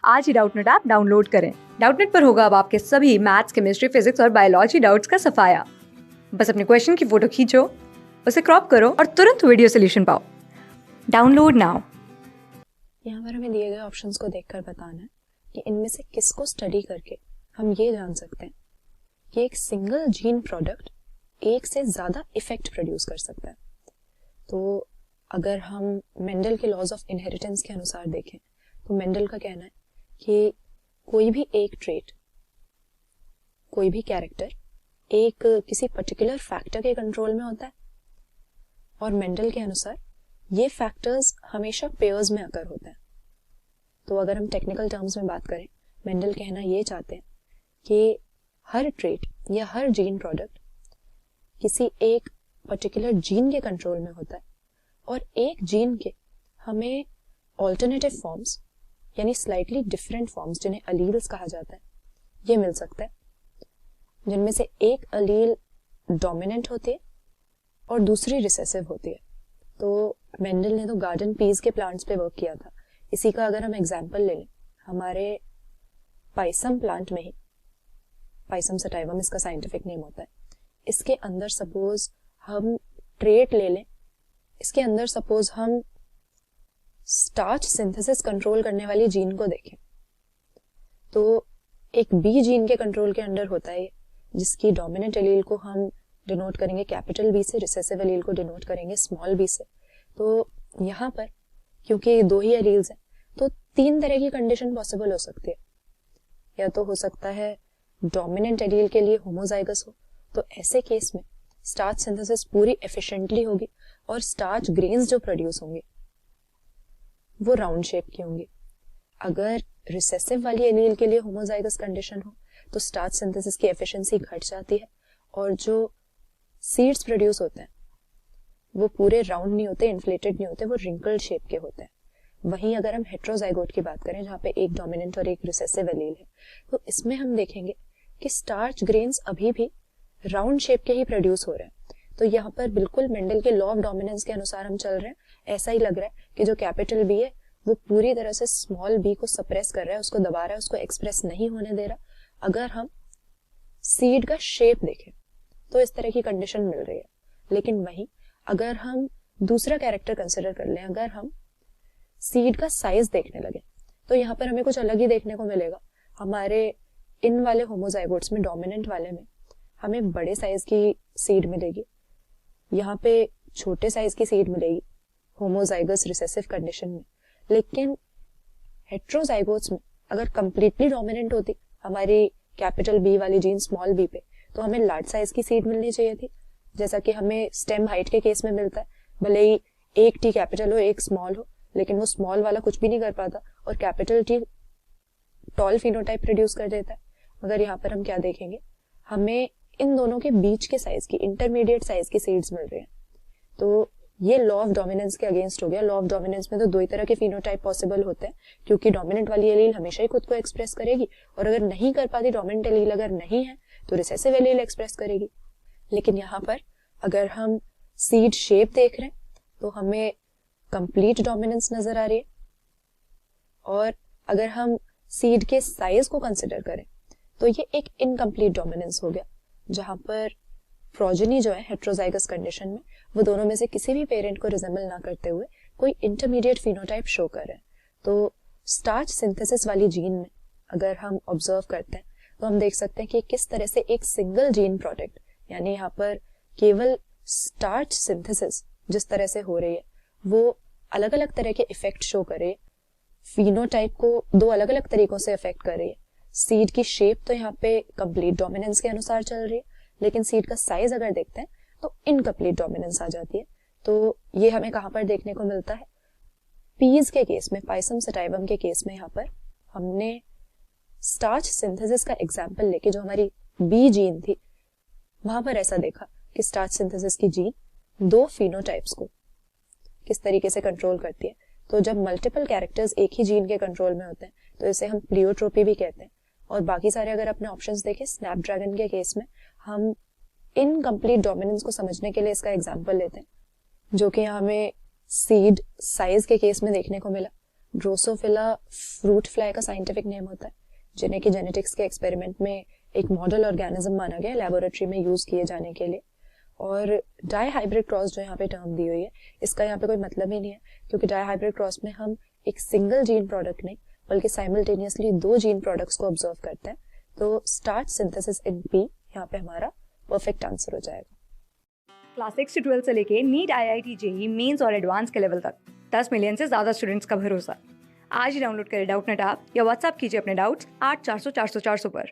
आज ही Doubtnut app download करें। Doubtnut पर होगा अब आपके सभी मैथ्स, केमिस्ट्री, फिजिक्स और बायोलॉजी डाउट्स का सफाया। बस अपने क्वेश्चन की फोटो खींचो, उसे क्रॉप करो और तुरंत वीडियो सोल्यूशन पाओ। Download now. यहाँ पर हमें दिए गए ऑप्शंस को देखकर बताना है कि इनमें से किसको स्टडी करके हम ये जान सकते हैं कि एक सिंगल जीन प्रोडक्ट एक से ज़्यादा इफेक्ट प्रोड्यूस कर सकता है। तो अगर हम मेंडल के लॉज ऑफ इनहेरिटेंस के अनुसार देखें तो मेंडल का कहना है कि कोई भी एक ट्रेट, कोई भी कैरेक्टर एक किसी पर्टिकुलर फैक्टर के कंट्रोल में होता है और मेंडल के अनुसार ये फैक्टर्स हमेशा पेयर्स में अकर होते हैं। तो अगर हम टेक्निकल टर्म्स में बात करें, मेंडल कहना ये चाहते हैं कि हर ट्रेट या हर जीन प्रोडक्ट किसी एक पर्टिकुलर जीन के कंट्रोल में होता है और एक जीन के हमें ऑल्टरनेटिव फॉर्म्स यानी स्लाइटली डिफरेंट फॉर्म्स जिन्हें अलील्स कहा जाता है ये मिल सकता है, जिनमें से एक अलील डोमिनेंट होती है और दूसरी रिसेसिव होती है। तो मेंडल ने तो गार्डन पीस के प्लांट्स पे वर्क किया था। इसी का अगर हम एग्जांपल ले लें, हमारे पाइसम प्लांट में ही, पाइसम सटाइवम इसका साइंटिफिक नेम होता है, इसके अंदर सपोज हम ट्रेट ले लें, इसके अंदर सपोज हम स्टार्च सिंथेसिस कंट्रोल करने वाली जीन को देखें तो एक बी जीन के कंट्रोल के अंडर होता है जिसकी डोमिनेंट एलील को हम डिनोट करेंगे कैपिटल बी से, रिसेसिव एलील को डिनोट करेंगे स्मॉल बी से। तो यहाँ पर क्योंकि दो ही एलील्स हैं तो तीन तरह की कंडीशन पॉसिबल हो सकती है। या तो हो सकता है डोमिनेंट एलील के लिए होमोजाइगस हो, तो ऐसे केस में स्टार्च सिंथेसिस पूरी एफिशिएंटली होगी और स्टार्च ग्रेन्स जो प्रोड्यूस होंगे वो राउंड शेप की होंगी। अगर रिसेसिव वाली एलील के लिए होमोजाइगस कंडीशन हो तो स्टार्च सिंथेसिस की एफिशिएंसी घट जाती है और जो सीड्स प्रोड्यूस होते हैं वो पूरे राउंड नहीं होते, इन्फ्लेटेड नहीं होते, वो रिंकल्ड शेप के होते हैं। वहीं अगर हम हेट्रोजाइगोट की बात करें जहाँ पे एक डोमिनेंट और एक रिसेसिव एलील है तो इसमें हम देखेंगे कि स्टार्च ग्रेन्स अभी भी राउंड शेप के ही प्रोड्यूस हो रहे हैं। तो यहाँ पर बिल्कुल मेंडल के लॉ ऑफ डोमिनेंस के अनुसार हम चल रहे हैं। ऐसा ही लग रहा है कि जो कैपिटल बी है वो पूरी तरह से स्मॉल बी को सप्रेस कर रहा है, उसको दबा रहा है, उसको एक्सप्रेस नहीं होने दे रहा। अगर हम सीड का शेप देखें तो इस तरह की कंडीशन मिल रही है। लेकिन वहीं अगर हम दूसरा कैरेक्टर कंसिडर कर लें, अगर हम सीड का साइज देखने लगे तो यहाँ पर हमें कुछ अलग ही देखने को मिलेगा। हमारे इन वाले होमोजाइगोट्स में, डोमिनेंट वाले में हमें बड़े साइज की सीड मिलेगी, यहाँ पे छोटे साइज की सीड मिलेगी होमोजाइगस रिसेसिव कंडीशन में। लेकिन हेट्रोजाइगोट्स में अगर कंप्लीटली डोमिनेंट होती हमारी कैपिटल बी वाली जीन स्मॉल बी पे तो हमें लार्ज साइज की सीड मिलनी चाहिए थी, जैसा कि हमें स्टेम हाइट के केस में मिलता है। भले ही एक टी कैपिटल हो एक स्मॉल हो, लेकिन वो स्मॉल वाला कुछ भी नहीं कर पाता और capital T tall phenotype produce कर देता है। मगर यहाँ पर हम क्या देखेंगे, हमें इन दोनों के बीच के साइज की, इंटरमीडिएट साइज की सीड्स मिल रही हैं। तो ये लॉ ऑफ डोमिनेंस के अगेंस्ट हो गया। लॉ ऑफ डोमिनेंस में तो दो ही तरह के फिनोटाइप पॉसिबल होते हैं, क्योंकि डोमिनेंट वाली एलील हमेशा ही खुद को एक्सप्रेस करेगी और अगर नहीं कर पाती, डोमिनेंट एलील अगर नहीं है तो रिसेसिव एलील एक्सप्रेस करेगी। लेकिन यहाँ पर अगर हम सीड शेप देख रहे हैं तो हमें कंप्लीट डोमिनेंस नजर आ रही है और अगर हम सीड के साइज को कंसिडर करें तो ये एक इनकम्प्लीट डोमिनेंस हो गया, जहां पर प्रोजेनी जो है हेट्रोजाइगस कंडीशन में वो दोनों में से किसी भी पेरेंट को रिजेंबल ना करते हुए कोई इंटरमीडिएट फिनोटाइप शो कर रहे हैं। तो स्टार्च सिंथेसिस वाली जीन में अगर हम ऑब्जर्व करते हैं तो हम देख सकते हैं कि किस तरह से एक सिंगल जीन प्रोडक्ट, यानी यहाँ पर केवल स्टार्च सिंथेसिस जिस तरह से हो रही है वो अलग अलग तरह के इफेक्ट शो कर रही है, फिनोटाइप को दो अलग अलग तरीकों से इफेक्ट कर रही है। सीड की शेप तो यहाँ पे कंप्लीट डोमिनेंस के अनुसार चल रही है, लेकिन सीड का साइज अगर देखते हैं तो इनकम्प्लीट डोमिनेंस आ जाती है। तो ये हमें कहाँ पर देखने को मिलता है, पीज के केस में, पाइसम सटाइवम के केस में। यहाँ पर हमने स्टार्च सिंथेसिस का एग्जाम्पल लेके जो हमारी बी जीन थी वहां पर ऐसा देखा कि स्टार्च सिंथेसिस की जीन दो फिनोटाइप्स को किस तरीके से कंट्रोल करती है। तो जब मल्टीपल कैरेक्टर्स एक ही जीन के कंट्रोल में होते हैं तो इसे हम प्लियोट्रोपी भी कहते हैं। और बाकी सारे अगर अपने ऑप्शंस देखें, स्नैपड्रैगन के केस में हम इनकम्प्लीट डोमिनेंस को समझने के लिए इसका एग्जाम्पल लेते हैं, जो कि हमें सीड साइज के केस में देखने को मिला। ड्रोसोफिला फ्रूट फ्लाई का साइंटिफिक नेम होता है, जिन्हें कि जेनेटिक्स के एक्सपेरिमेंट में एक मॉडल ऑर्गेनिज्म माना गया लेबोरेटरी में यूज किए जाने के लिए। और डाई हाइब्रिड क्रॉस जो यहाँ पे टर्म दी हुई है, इसका यहाँ पे कोई मतलब ही नहीं है, क्योंकि डाई हाइब्रिड क्रॉस में हम एक सिंगल जीन प्रोडक्ट नहीं बल्कि साइमल्टेनियसली 2 जीन प्रोडक्ट्स को ऑब्जर्व करते हैं। तो स्टार्ट सिंथेसिस इन बी यहाँ पे हमारा परफेक्ट आंसर हो जाएगा। क्लास 6 से 12 से लेके नीट, IIT, जेईई मेंस और एडवांस के लेवल तक 10 मिलियन से ज्यादा स्टूडेंट्स का भरोसा। आज ही डाउनलोड करें डाउटनेट ऐप या व्हाट्सएप कीजिए अपने डाउट्स 8400 400 400 पर।